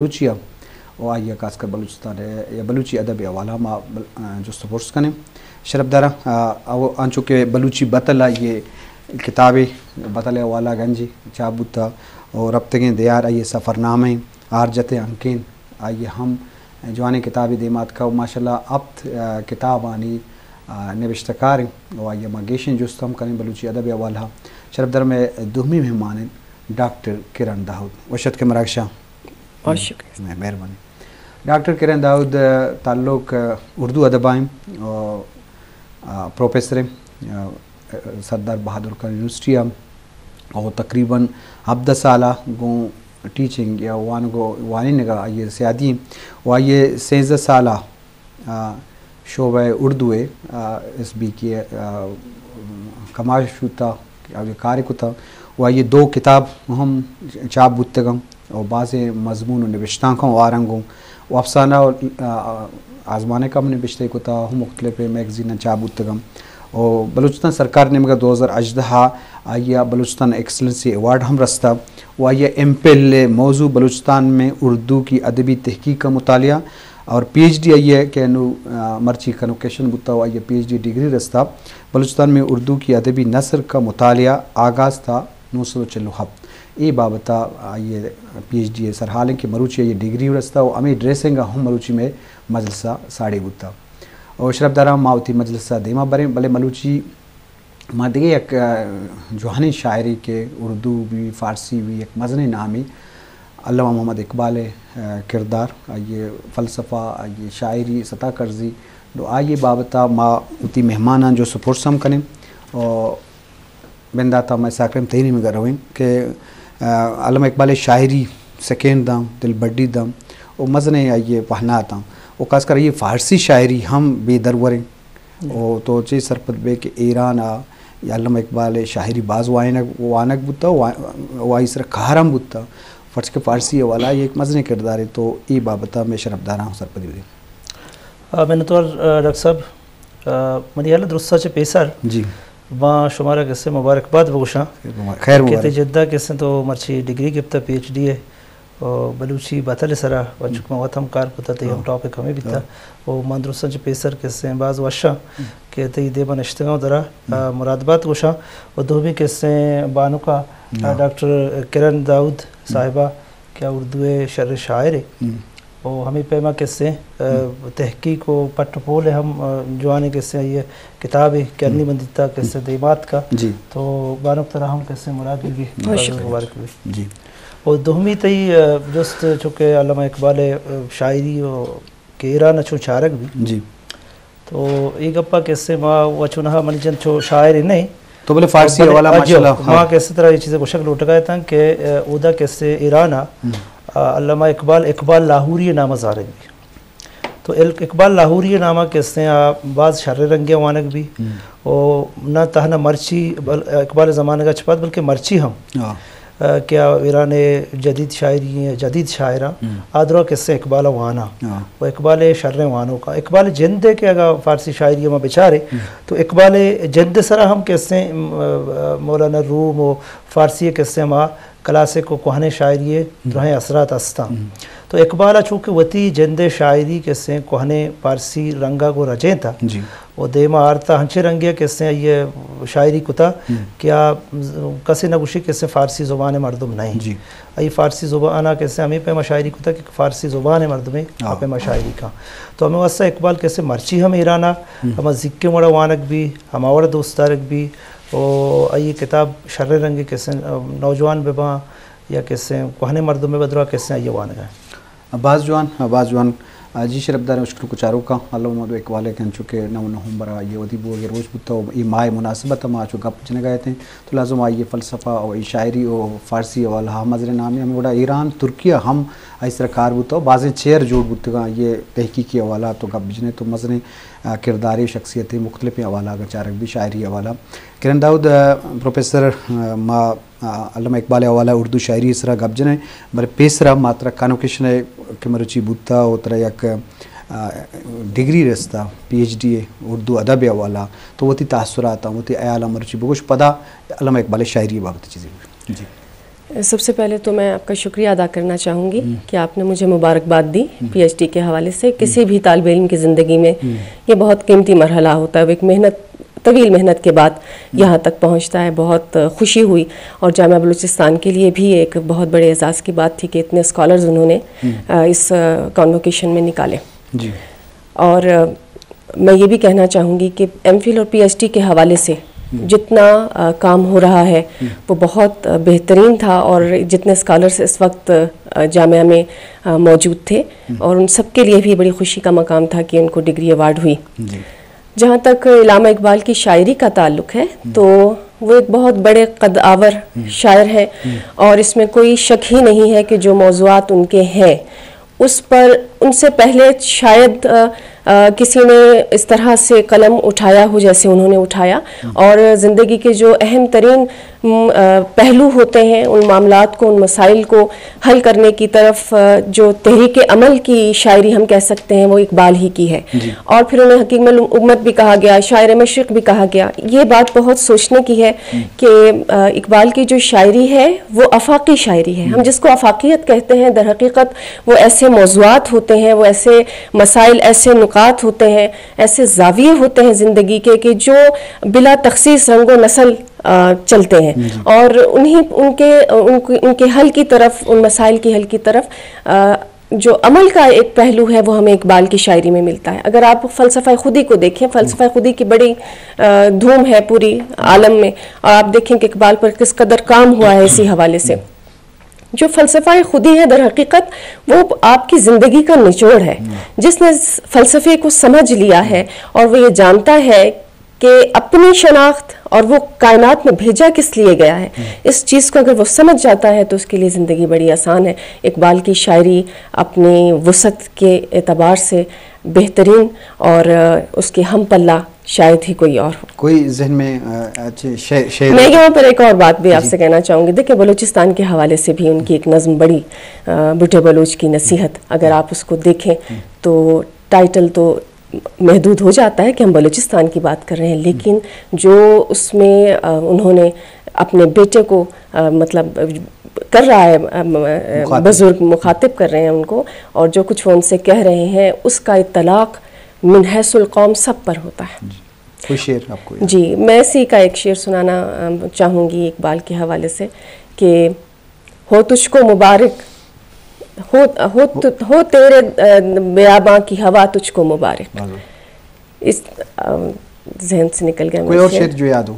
بلوچیا و آئیے خاص کر بلوچستان یا بلوچی ادب حوالہ ما جو سپورٹس کنے شرف دارا او آنچو کہ بلوچی بطل یہ کتابیں بطل حوالہ گنجی چابوتا اور ربطگیں دیار آئیے سفر نامیں آرجت انکین آئیے ہم جوانے کتابی دیمات کا ماشاءاللہ اب کتاب آنی نوشتکار و آئیے ماگیشن جستم کریں بلوچی ادب حوالہ شرف دار میں دومی مہمان ڈاکٹر کرن داؤد وشد کے مراکشہ مہربانی ڈاکٹر کرن داؤد تعلق اردو ادبائیں پروفیسر سردار بہادر خان یونیورسٹی اور تقریباً 17 سالہ گو ٹیچنگ یا وانی نگا یہ سیادی و یہ 16 سالہ شعبہ اردو اس بھی کی کماش ہوتا کارک ہوتا و یہ 2 کتاب ہم چاپ بتگم اور بعض مضمون و نوشتاں کا وارنگوں و افسانہ آزمانے کا نوشتے کو تھا ہم مختلف میگزین چاپ بتگم اور بلوچستان سرکار نے مگر 2018 آئیہ بلوچستان ایکسلنسی ایوارڈ ہم رستا و آئیہ MPhil موضوع بلوچستان میں اردو کی ادبی تحقیق کا مطالعہ اور PhD آئیے کہ مرچی کنوکیشن بتا ہوا آئیے PhD ڈگری رستا بلوچستان میں اردو کی ادبی نثر کا مطالعہ آغاز تھا 947 ای بابتا آئیے PhD سر حالانکہ مروچی یہ ڈگری رستا و امی ڈریسنگ ہم مروچی میں مجلسہ ساڑے بتا اور شرف دارا ماوتی مجلسہ دیما بریں بلے ملوچی ما دیگے ایک جوہانی شاعری کے اردو بھی فارسی بھی ایک مزنی نامی علامہ محمد اقبال کردار آئیے فلسفہ آئیے شاعری سطح کرزی دو آئیے بابتا ماوتی مہمانان جو سپورٹ سم کریں اور بنداتا میں ساکرم تہینی میں گر رویں کہ علامہ اقبال شاعری سکین دام دل بڑی دام او مزنے آئیے پہنا دام او خاص کر یہ فارسی شاعری ہم بے دروریں او تو چی سرپت بے کہ ایران یا علامہ اقبال شاعری باز وانک بوتا وائی سر کھارم بوتا فرض کے فارسی والا یہ ایک مزنے کردار ہے تو ای بابتا میں شرف دارا ہوں سرپت بھی میں نے تو ڈاکٹر صاحب منی حالت درستہ چے پیسر جی وہاں شمارہ کسے مبارکباد بگوشاں خیر کہتے جدہ کسے تو مرچی ڈگری گفتا PhD ہے اور بلوچی بطل سرا وچک موت ہم کار پتا تی ہم ٹاپک ہمیں بیتا اور مندرستان چے پیسر کسے بعض وشاں کہتے ہی دیبا نشتگاں درہ مرادبات گوشاں اور دومی کسے بانو کا ڈاکٹر کرن داؤد صاحبہ کیا اردو شر شاعر ہے اور ہمیں پیما کسے تحقیق و پٹ پول ہے ہم جوانے کسے یہ کتاب کرنی بندیتا کسے دیمات کا تو بانک طرح ہم کسے مراد بھی مبارک بھی جی اور دومی تی جست چونکہ علامہ اقبال شاعری و کیران اچھو چارک بھی جی تو ایک اپا کسے ماں وچونہا منی جن چو شاعر نہیں تو بلے فارسی والا ماشاءاللہ ماں کیسے طرح یہ چیزیں کو شکل اٹھ گئے تھا کہ اودا کیسے ایرانا علامہ اقبال لاہوری نامہ زاریں بھی تو اقبال لاہوری نامہ کیسے بعض شر رنگی وانک بھی اور نہ تہنا مرچی اقبال زمانے کا چھپات بلکہ مرچی ہم کیا ایران جدید شاعری ہیں جدید شاعرہ آدھرہ کسے اقبال وانا و اقبال شر وانوں کا اقبال جند کے اگر فارسی شاعری میں بچارے تو اقبال جند سرا ہم کسے مولانا روم و فارسی کسے ماں کلاسک و کوہنے شاعری رہیں اثرات استا تو اقبال چونکہ وتی جند شاعری کسے کوہنے فارسی رنگا کو رجیں تھا وہ دیما آرتا ہنچے رنگیا کسے یہ شاعری کتا کیا کسی نگوشی کسے فارسی زبان مردم نہیں ای فارسی زبانہ کسے ہمیں پیما شاعری کتا کہ فارسی زبان مردم پیما شاعری کا تو ہمیں واسطہ اقبال کسے مرچی ہم ایرانا ہم زکے مڑا وانک بھی ہم آور دوستارک بھی اور ای کتاب شر رنگی کسے نوجوان ببا یا کسے کوہنے مردم میں بدرہ کسے یہ وانک ہے بعض جوان جی شرف دار مشکل کو چاروں کا علامہ محمد اقبال کہن چکے 9 نومبر یہ ودیب و روز بتا یہ ماہ مناسبت ہم آچو گپ چنے گئے تھے تو لازم آئیے فلسفہ اور شاعری اور فارسی والا مظر نامی ہمیں بڑا ایران ترکیہ ہم اس طرح کار بتا بعضیں چیر جوڑ بتا یہ تحقیقی حوالہ تو گپ بجنے تو مظر کرداری شخصیتیں مختلف حوالہ اگر چارک بھی شاعری حوالہ کرن داؤد پروفیسر ما علامہ اقبال حوالہ اردو شاعری اس طرح گپ جنے بلے پیسرا ماترا کانوکیشن ہے کہ مروچی بوتا اور طرح یک ڈگری رستا PhD اردو ادب حوالہ تو وہ تی تاثرات وہ تی ایالہ مروچی بگوش پدا علامہ اقبال شاعری بابت چیزیں جی سب سے پہلے تو میں آپ کا شکریہ ادا کرنا چاہوں گی کہ آپ نے مجھے مبارکباد دی پی ایچ ڈی کے حوالے سے. کسی بھی طالب علم کی زندگی میں یہ بہت قیمتی مرحلہ ہوتا ہے. وہ ایک طویل محنت کے بعد یہاں تک پہنچتا ہے. بہت خوشی ہوئی اور جامعہ بلوچستان کے لیے بھی ایک بہت بڑے اعزاز کی بات تھی کہ اتنے اسکالرز انہوں نے اس کانوکیشن میں نکالے. جی. اور میں یہ بھی کہنا چاہوں گی کہ ایم فل اور پی ایچ ڈی کے حوالے سے جتنا کام ہو رہا ہے وہ بہت بہترین تھا, اور جتنے اسکالرس اس وقت جامعہ میں موجود تھے اور ان سب کے لیے بھی بڑی خوشی کا مقام تھا کہ ان کو ڈگری ایوارڈ ہوئی. جہاں تک علامہ اقبال کی شاعری کا تعلق ہے تو وہ ایک بہت بڑے قد آور شاعر ہیں, اور اس میں کوئی شک ہی نہیں ہے کہ جو موضوعات ان کے ہیں اس پر ان سے پہلے شاید کسی نے اس طرح سے قلم اٹھایا ہو جیسے انہوں نے اٹھایا, اور زندگی کے جو اہم ترین پہلو ہوتے ہیں ان معاملات کو, ان مسائل کو حل کرنے کی طرف جو تحریک عمل کی شاعری ہم کہہ سکتے ہیں وہ اقبال ہی کی ہے. اور پھر انہیں حکیم الامت بھی کہا گیا, شاعر مشرق بھی کہا گیا. یہ بات بہت سوچنے کی ہے کہ اقبال کی جو شاعری ہے وہ آفاقی شاعری ہے. ہم جس کو آفاقیت کہتے ہیں در حقیقت وہ ایسے موضوعات ہوتے ہیں, وہ ایسے مسائل, ایسے نقاط ہوتے ہیں, ایسے زاویے ہوتے ہیں زندگی کے کہ جو بلا تخصیص رنگ و نسل چلتے ہیں, اور ان کے حل کی طرف, ان مسائل کی حل کی طرف جو عمل کا ایک پہلو ہے وہ ہمیں اقبال کی شاعری میں ملتا ہے. اگر آپ فلسفہ خودی کو دیکھیں, فلسفہ خودی کی بڑی دھوم ہے پوری عالم میں, اور آپ دیکھیں کہ اقبال پر کس قدر کام ہوا ہے اسی حوالے سے. جو فلسفہ خودی ہے در حقیقت وہ آپ کی زندگی کا نچوڑ ہے. جس نے فلسفے کو سمجھ لیا ہے اور وہ یہ جانتا ہے کہ اپنی شناخت اور وہ کائنات میں بھیجا کس لیے گیا ہے, اس چیز کو اگر وہ سمجھ جاتا ہے تو اس کے لیے زندگی بڑی آسان ہے. اقبال کی شاعری اپنی وسعت کے اعتبار سے بہترین, اور اس کے ہم پلہ شاید ہی کوئی اور ہو. کوئی ذہن میں شعر میں یہاں پر ایک اور بات بھی آپ سے کہنا چاہوں گی. دیکھیں بلوچستان کے حوالے سے بھی ان کی ایک نظم بڑی, بھٹے بلوچ کی نصیحت, اگر آپ اس کو دیکھیں تو ٹائٹل تو محدود ہو جاتا ہے کہ ہم بلوچستان کی بات کر رہے ہیں, لیکن جو اس میں انہوں نے اپنے بیٹے کو مطلب کر رہا ہے, بزرگ مخاطب کر رہے ہیں ان کو, اور جو کچھ وہ ان سے کہہ رہے ہیں اس کا اطلاق من حیث القوم سب پر ہوتا ہے. کوئی شعر آپ کو؟ جی, میں اسی کا ایک شعر سنانا چاہوں گی اقبال کے حوالے سے کہ ہو تجھ کو مبارک, ہو تیرے بیاباں کی ہوا تجھ کو مبارک. اس ذہن سے نکل گیا. کوئی اور شعر جو یاد ہو؟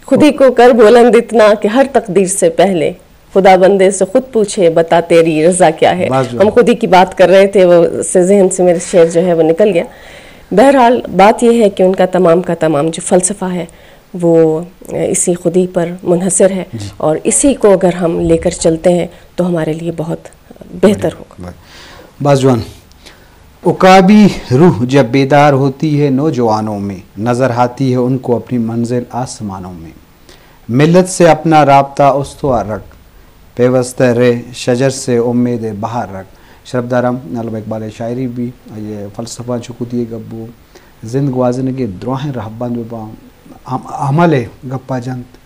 خودی کو کر بلند اتنا کہ ہر تقدیر سے پہلے خدا بندے سے خود پوچھے بتا تیری رضا کیا ہے. ہم خودی کی بات کر رہے تھے, وہ ذہن سے میرے شعر جو ہے وہ نکل گیا. بہرحال بات یہ ہے کہ ان کا تمام جو فلسفہ ہے وہ اسی خودی پر منحصر ہے, اور اسی کو اگر ہم لے کر چلتے ہیں تو ہمارے لیے بہت بہتر ہوگا. بازجوان, عقابی روح جب بیدار ہوتی ہے نوجوانوں میں, نظر آتی ہے ان کو اپنی منزل آسمانوں میں. ملت سے اپنا رابطہ استوار رکھ, پیوستہ رہ شجر سے امید بہار رکھ. شربدارم علامہ اقبال شاعری بھی یہ فلسفہ چکوتی گبو زند گوازن کے دروہیں رہبان ببام عمل گپا جنت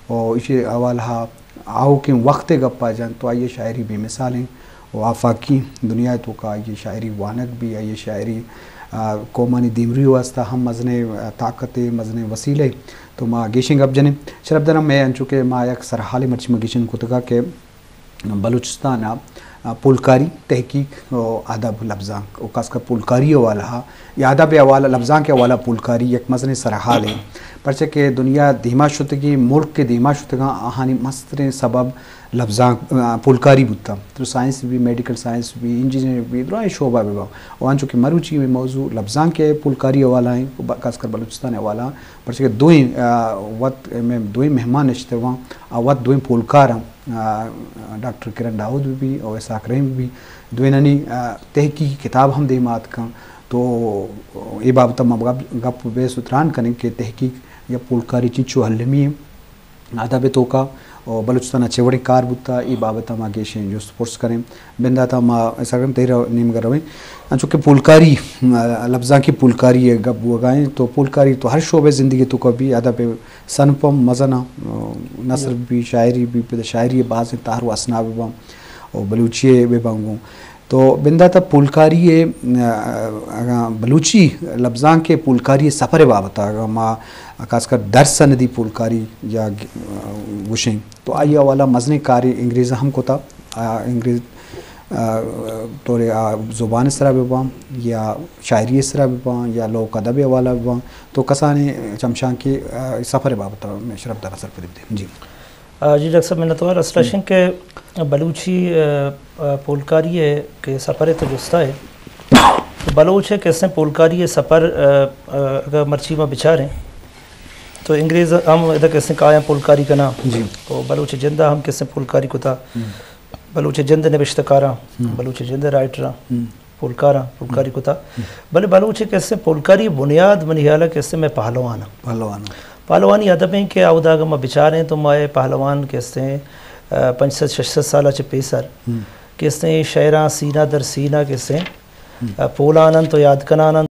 اور اسے اولہا آؤ کے وقت گپا جنت. تو آئیے شاعری بے مثالیں و آفاقی دنیا تو کا یہ شاعری وانک بھی ہے, یہ شاعری کومانی دیمری واسطہ ہم مزنے طاقت مزنے وسیلے تو ماں گیشنگ اب جنے. شربدارم میں انچوکے ماں یک سرحالی مرچ میں گیشن کتگا کہ بلوچستان پولکاری تحقیق و ادب لفظاں او خاص کر پولکاری والا یا ادب والا لفظاں کے والا پولکاری یک مزنے سرحال ہے پرچہ کہ دنیا دھیما شدگی ملک کے دھیما شدگاں آہانی مستر سبب لفظاں پولکاری بودتا. تو سائنس بھی, میڈیکل سائنس بھی, انجینئر بھی, دروائیں شعبہ بھی وہاں چونکہ مروچی میں موضوع لفظاں کے پولکاری والا ہیں خاص کر بلوچستان والا پرچہ کہ دوئیں وقت میں دوئیں مہمان نشتے وہاں وقت دوئیں پولکار ڈاکٹر کرن داؤد بھی اور اسحاق رحیم بھی دوئنانی تحقیقی کتاب ہم دیمات کا. تو یہ بابت ہم گپ بے ستران کریں کہ تحقیق یا پولکاری چنچو حلمی ہے ادب تو کا اور بلوچستان چوڑی کار بتا ای بابت ما گیشیں جو سپورٹس کریں بندہ تھا ما سرگم تیرا نیم کر رہے ہیں چونکہ پولکاری لفظاں کی پولکاری ہے گب وگائیں تو پولکاری تو ہر شعبے زندگی تو کبھی ادب سنپم مزنا نثر بھی شاعری بھی شاعری بعض تاہر و اسناب بم اور بلوچی بے بانگوں تو بندہ تھا پولکاری بلوچی لفظاں کے پولکاری سفر بابتا ما خاص کر درس ندی پولکاری یا وشیں تو آئی والا مزنے کاری انگریز ہم کو تھا انگریز طور زبان اس طرح ببام یا شاعری اس طرح ببام یا لوک ادب والا ببام تو کسانے چمشان کی سفر بابتا میں شرف در اثر پر دے جی جی ڈاکٹر صاحب میں نتوار اسلاشن کے بلوچی پولکاری کے سفر تو جستا ہے تو بلوچ ہے کہ اس نے پولکاری سفر اگر مرچی میں بچاریں تو انگریز ہم ادھر کس نے کہا ہے پولکاری کا نام جی تو بلوچ جندہ ہم کس نے پولکاری کو تھا بلوچ جند نوشتکارا بلوچ جند رائٹرا پولکاری کو تھا بلے بلوچ کس نے پولکاری بنیاد منیالہ کس نے میں پہلوانی ادب ہیں کہ آوداغ میں بچار ہیں تو مائے پہلوان کس نے 500-600 سالہ چھ پیسر کس نے شعراں سینہ در سینہ کس نے پولانن تو یاد کنانن